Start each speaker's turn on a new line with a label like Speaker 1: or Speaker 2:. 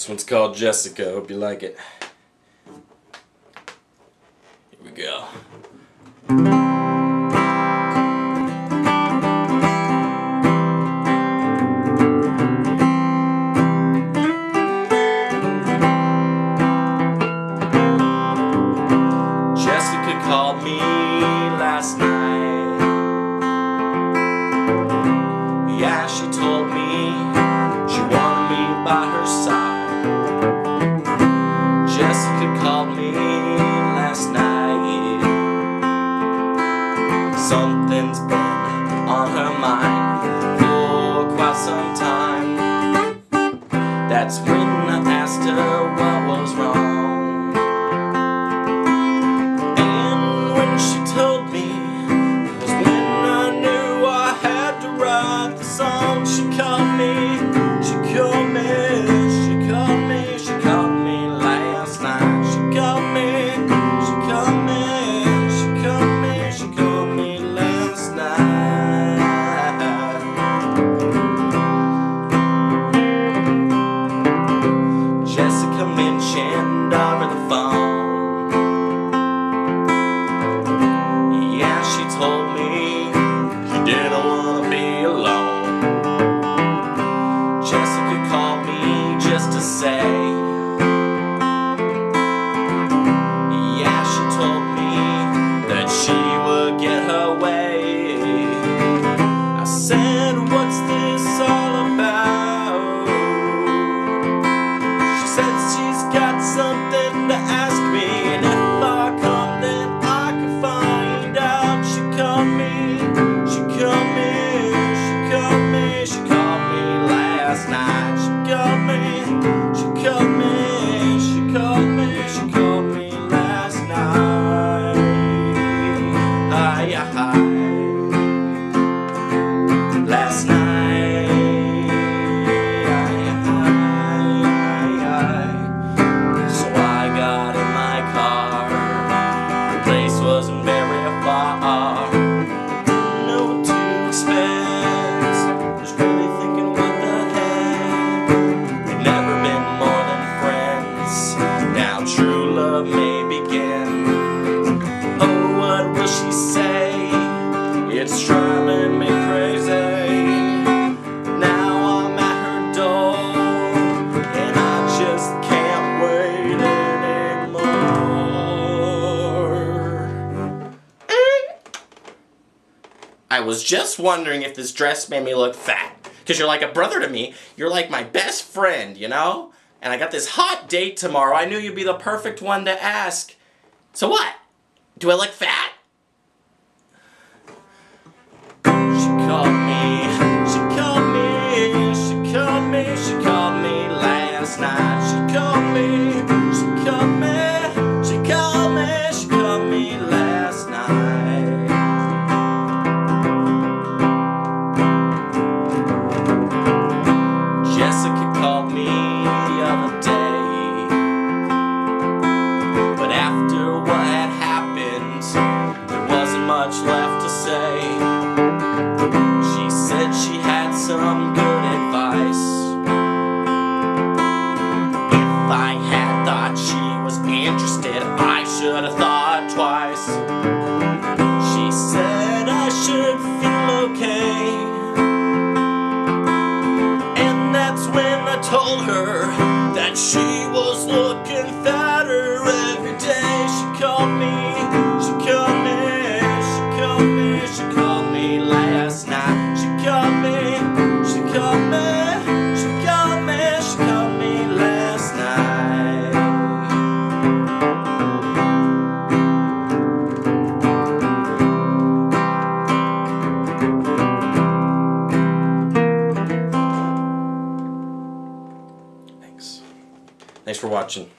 Speaker 1: This one's called Jessica. Hope you like it. Here we go. Jessica called me last night. Yeah, she told me she wanted me by her side. Jessica called me last night. Something's been on her mind for quite some time. That's when I asked her what was wrong. And when she told me was when I knew I had to write the song. She called me, she called me, she called me, she called me last night. She called me, she called me, she called me, she called me last night. Jessica mentioned over the phone. Yeah, she told me she didn't want to be alone. Jessica called me just to say, yeah, she told me that she would get her way. I said, what's this all about? She said she's got something to ask me, and if I come then I can find out. She called me, she called me, she called me, she called me last night. She called me, she called me, she called me, she called me last night. Last night. So I got in my car. The place wasn't very far. Didn't know what to expect. Was really thinking, what the heck? We'd never been more than friends. Now true love may begin. Oh, what will she say? It's driving me crazy. Now I'm at her door, and I just can't wait anymore. I was just wondering if this dress made me look fat. Because you're like a brother to me. You're like my best friend, you know? And I got this hot date tomorrow. I knew you'd be the perfect one to ask. So what? Do I look fat? She called me, she called me, she called me, she called me last night. She called me, she called me, she called me, she called me last night. Jessica called me the other day, but after what had happened, there wasn't much left to say. She said she had some good advice. If I had thought she was interested, I should have thought twice. She said I should feel okay. And that's when I told her that she was looking fatter every day. She called me, she called me, she called me, she called me last night. She called me, she called me, she called me, she called me last night. Thanks. Thanks for watching.